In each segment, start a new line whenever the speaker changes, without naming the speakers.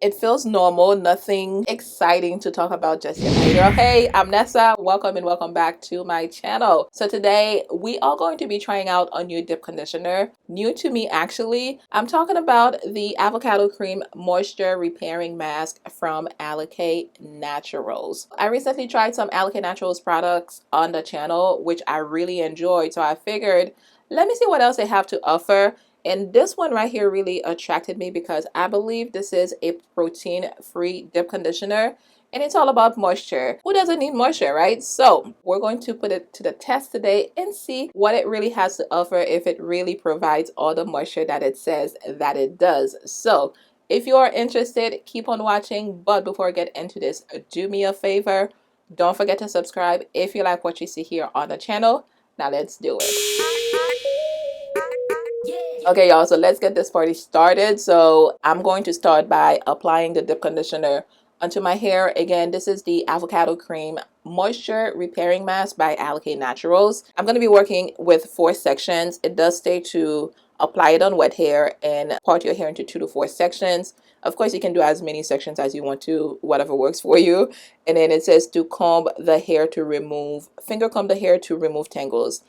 It feels normal, nothing exciting to talk about just yet. Hey girl, hey, I'm Nessa. Welcome and welcome back to my channel. So today we are going to be trying out a new dip conditioner. New to me actually. I'm talking about the Avocado Cream Moisture Repairing Mask from Alikay Naturals. I recently tried some Alikay Naturals products on the channel, which I really enjoyed. So I figured, let me see what else they have to offer. And this one right here really attracted me because I believe this is a protein-free dip conditioner and it's all about moisture. Who doesn't need moisture, right? So we're going to put it to the test today and see what it really has to offer, if it really provides all the moisture that it says that it does. So if you are interested, keep on watching. But before I get into this, do me a favor. Don't forget to subscribe if you like what you see here on the channel. Now let's do it. Okay, y'all, so let's get this party started. So I'm going to start by applying the dip conditioner onto my hair. Again, this is the Avocado Cream Moisture Repairing Mask by Alikay Naturals. I'm going to be working with 4 sections. It does say to apply it on wet hair and part your hair into 2 to 4 sections. Of course, you can do as many sections as you want to, whatever works for you. And then it says to comb the hair to remove, finger comb the hair to remove tangles.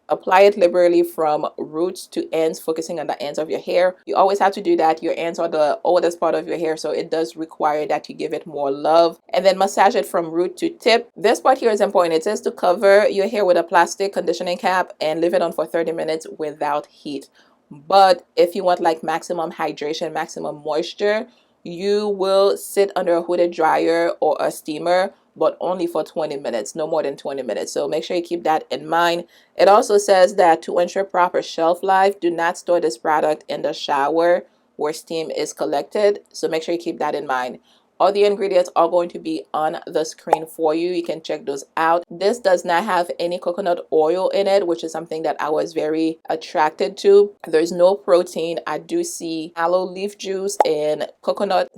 Apply it liberally from roots to ends, focusing on the ends of your hair. You always have to do that. Your ends are the oldest part of your hair, so it does require that you give it more love. And then massage it from root to tip. This part here is important. It says to cover your hair with a plastic conditioning cap and leave it on for 30 minutes without heat. But if you want like maximum hydration, maximum moisture, you will sit under a hooded dryer or a steamer, but only for 20 minutes, no more than 20 minutes. So make sure you keep that in mind. It also says that to ensure proper shelf life, do not store this product in the shower where steam is collected. So make sure you keep that in mind. All the ingredients are going to be on the screen for you. You can check those out. This does not have any coconut oil in it, which is something that I was very attracted to. There's no protein. I do see aloe leaf juice and coconut,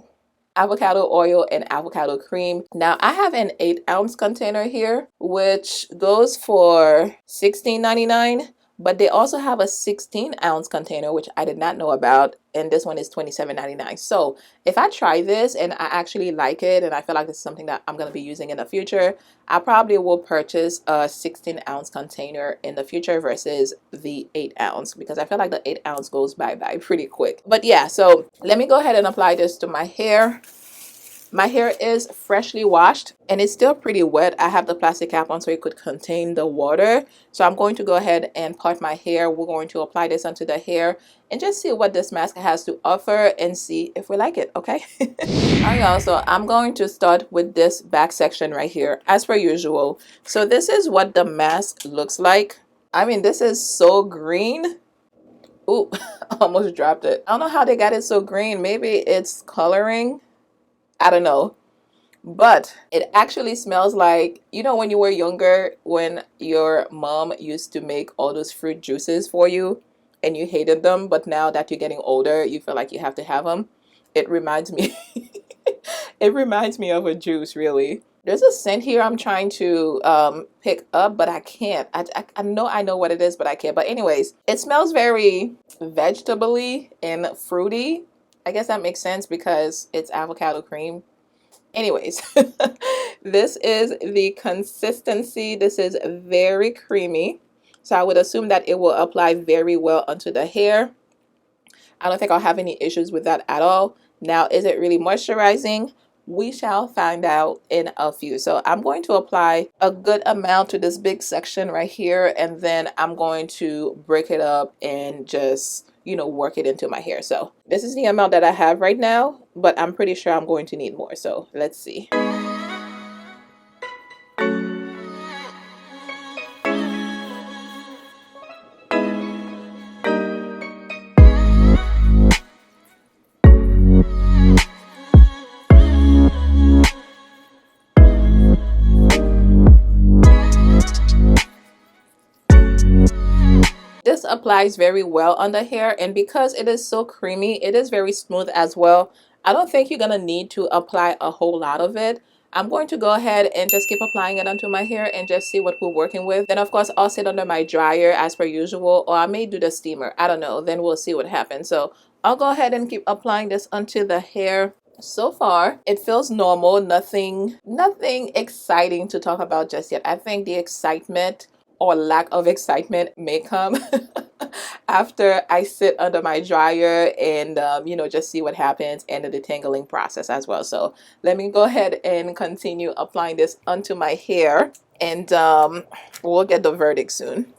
avocado oil, and avocado cream. Now I have an 8-ounce container here, which goes for $16.99. But they also have a 16-ounce container, which I did not know about, and this one is $27.99. So if I try this and I actually like it and I feel like this is something that I'm going to be using in the future, I probably will purchase a 16-ounce container in the future versus the 8-ounce, because I feel like the 8-ounce goes by pretty quick. But yeah, so let me go ahead and apply this to my hair. My hair is freshly washed and it's still pretty wet. I have the plastic cap on so it could contain the water. So I'm going to go ahead and part my hair. We're going to apply this onto the hair and just see what this mask has to offer and see if we like it, okay? Alright, y'all, so I'm going to start with this back section right here as per usual. So this is what the mask looks like. I mean, this is so green. Ooh, almost dropped it. I don't know how they got it so green. Maybe it's coloring. I don't know, but it actually smells like, you know, when you were younger, when your mom used to make all those fruit juices for you and you hated them, but now that you're getting older, you feel like you have to have them. It reminds me, it reminds me of a juice, really. There's a scent here I'm trying to pick up, but I can't. I know I know what it is, but I can't. But anyways, it smells very vegetable-y and fruity. I guess that makes sense because it's avocado cream. Anyways, this is the consistency. This is very creamy. So I would assume that it will apply very well onto the hair. I don't think I'll have any issues with that at all. Now, is it really moisturizing? We shall find out in a few. So I'm going to apply a good amount to this big section right here, and then I'm going to break it up and just, you know, work it into my hair. So this is the amount that I have right now, but I'm pretty sure I'm going to need more. So let's see. This applies very well on the hair, and because it is so creamy, it is very smooth as well. I don't think you're gonna need to apply a whole lot of it. I'm going to go ahead and just keep applying it onto my hair and just see what we're working with. Then of course I'll sit under my dryer as per usual, or I may do the steamer. I don't know. Then we'll see what happens. So I'll go ahead and keep applying this onto the hair. So far, it feels normal, nothing exciting to talk about just yet. I think the excitement or lack of excitement may come after I sit under my dryer and just see what happens and the detangling process as well. So let me go ahead and continue applying this onto my hair, and we'll get the verdict soon.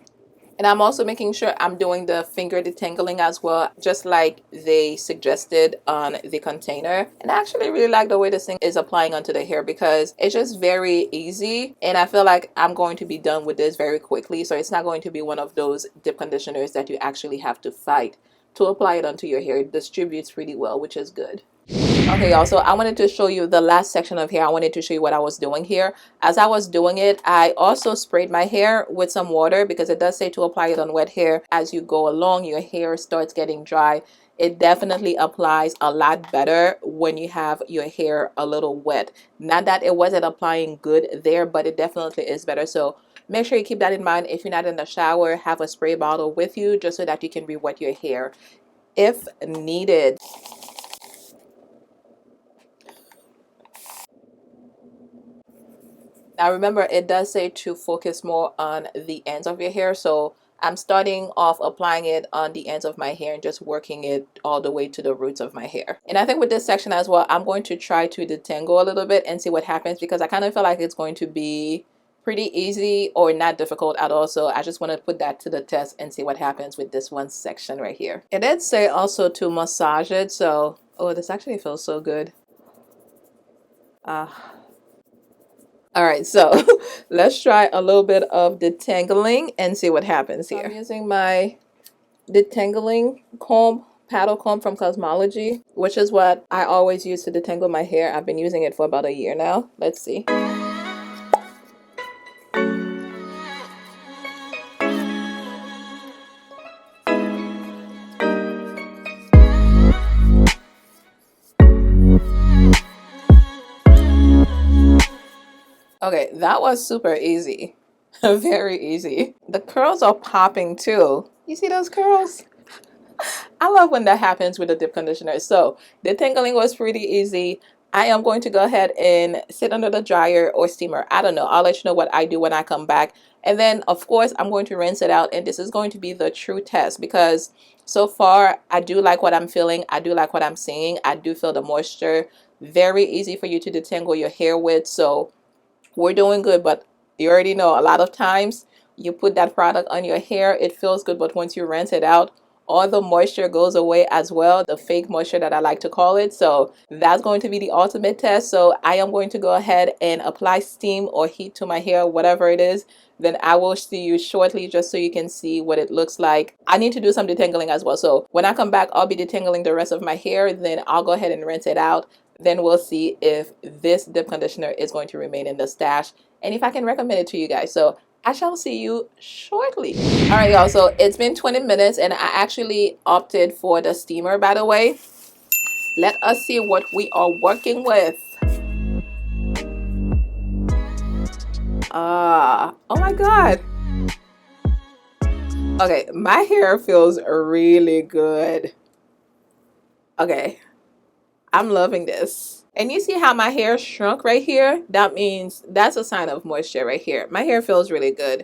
And I'm also making sure I'm doing the finger detangling as well, just like they suggested on the container. And I actually really like the way this thing is applying onto the hair because it's just very easy. And I feel like I'm going to be done with this very quickly. So it's not going to be one of those dip conditioners that you actually have to fight to apply it onto your hair. It distributes really well, which is good. Okay, y'all, so I wanted to show you the last section of hair. I wanted to show you what I was doing here. As I was doing it, I also sprayed my hair with some water because it does say to apply it on wet hair. As you go along, your hair starts getting dry. It definitely applies a lot better when you have your hair a little wet. Not that it wasn't applying good there, but it definitely is better. So make sure you keep that in mind. If you're not in the shower, have a spray bottle with you just so that you can re-wet your hair if needed. Now remember, it does say to focus more on the ends of your hair. So I'm starting off applying it on the ends of my hair and just working it all the way to the roots of my hair. And I think with this section as well, I'm going to try to detangle a little bit and see what happens because I kind of feel like it's going to be pretty easy or not difficult at all. So I just want to put that to the test and see what happens with this one section right here. It did say also to massage it. So, oh, this actually feels so good. All right, so let's try a little bit of detangling and see what happens here. I'm using my detangling comb, paddle comb from Cosmology, which is what I always use to detangle my hair. I've been using it for about a year now. Let's see. Okay, that was super easy. Very easy. The curls are popping too. You see those curls? I love when that happens with a dip conditioner. So detangling was pretty easy. I am going to go ahead and sit under the dryer or steamer. I don't know. I'll let you know what I do when I come back. And then, of course, I'm going to rinse it out. And this is going to be the true test because so far, I do like what I'm feeling. I do like what I'm seeing. I do feel the moisture. Very easy for you to detangle your hair with. So we're doing good, but you already know a lot of times you put that product on your hair, it feels good, but once you rinse it out, all the moisture goes away as well, the fake moisture that I like to call it. So that's going to be the ultimate test. So I am going to go ahead and apply steam or heat to my hair, whatever it is. Then I will see you shortly just so you can see what it looks like. I need to do some detangling as well. So when I come back, I'll be detangling the rest of my hair. Then I'll go ahead and rinse it out. Then we'll see if this dip conditioner is going to remain in the stash and if I can recommend it to you guys. So I shall see you shortly. All right, y'all. So it's been 20 minutes and I actually opted for the steamer, by the way. Let us see what we are working with. Oh my God. Okay, my hair feels really good. Okay, I'm loving this. And you see how my hair shrunk right here? That means that's a sign of moisture right here. My hair feels really good.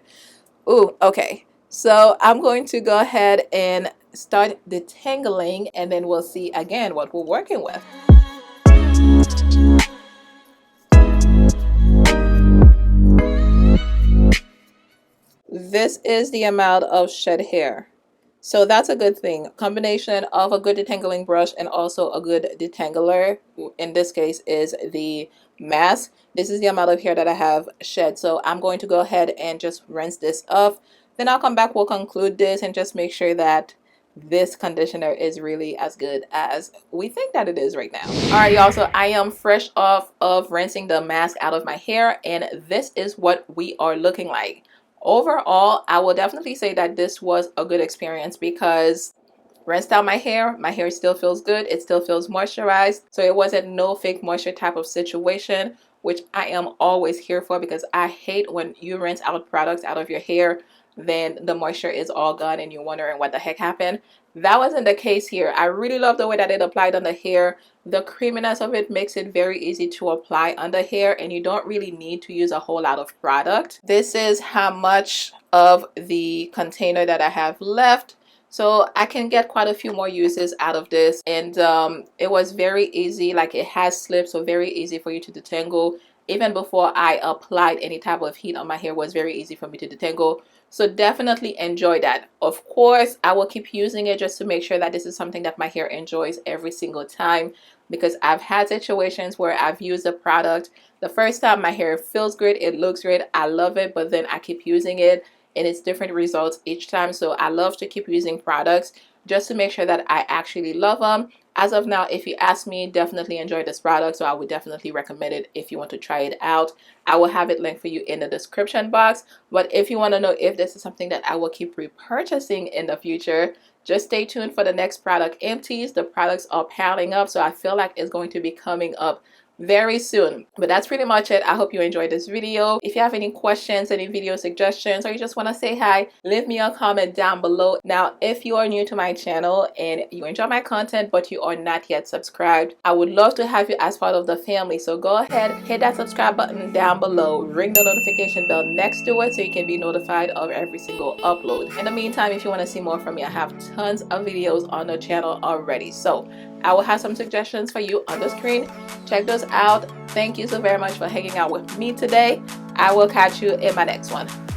Ooh, okay. So I'm going to go ahead and start detangling and then we'll see again what we're working with. This is the amount of shed hair. So that's a good thing. Combination of a good detangling brush and also a good detangler, in this case is the mask. This is the amount of hair that I have shed. So I'm going to go ahead and just rinse this off. Then I'll come back, we'll conclude this and just make sure that this conditioner is really as good as we think that it is right now. All right, y'all, so I am fresh off of rinsing the mask out of my hair and this is what we are looking like. Overall, I will definitely say that this was a good experience because rinsed out my hair still feels good, it still feels moisturized, so it wasn't no fake moisture type of situation, which I am always here for because I hate when you rinse out products out of your hair then the moisture is all gone and you're wondering what the heck happened. That wasn't the case here. I really love the way that it applied on the hair. The creaminess of it makes it very easy to apply on the hair, and you don't really need to use a whole lot of product. This is how much of the container that I have left. So I can get quite a few more uses out of this, and it was very easy. Like, it has slips, so very easy for you to detangle. Even before I applied any type of heat on my hair, was very easy for me to detangle. So definitely enjoy that. Of course, I will keep using it just to make sure that this is something that my hair enjoys every single time, because I've had situations where I've used a product. The first time my hair feels great, it looks great, I love it, but then I keep using it and it's different results each time. So I love to keep using products just to make sure that I actually love them. As of now, if you ask me, definitely enjoy this product, so I would definitely recommend it if you want to try it out. I will have it linked for you in the description box. But if you want to know if this is something that I will keep repurchasing in the future, just stay tuned for the next product empties. The products are piling up, so I feel like it's going to be coming up very soon. But that's pretty much it. I hope you enjoyed this video. If you have any questions, any video suggestions, or you just want to say hi, leave me a comment down below. Now, if you are new to my channel and you enjoy my content but you are not yet subscribed, I would love to have you as part of the family. So go ahead, hit that subscribe button down below, ring the notification bell next to it so you can be notified of every single upload. In the meantime, if you want to see more from me, I have tons of videos on the channel already. So I will have some suggestions for you on the screen. Check those out. Thank you so very much for hanging out with me today. I will catch you in my next one.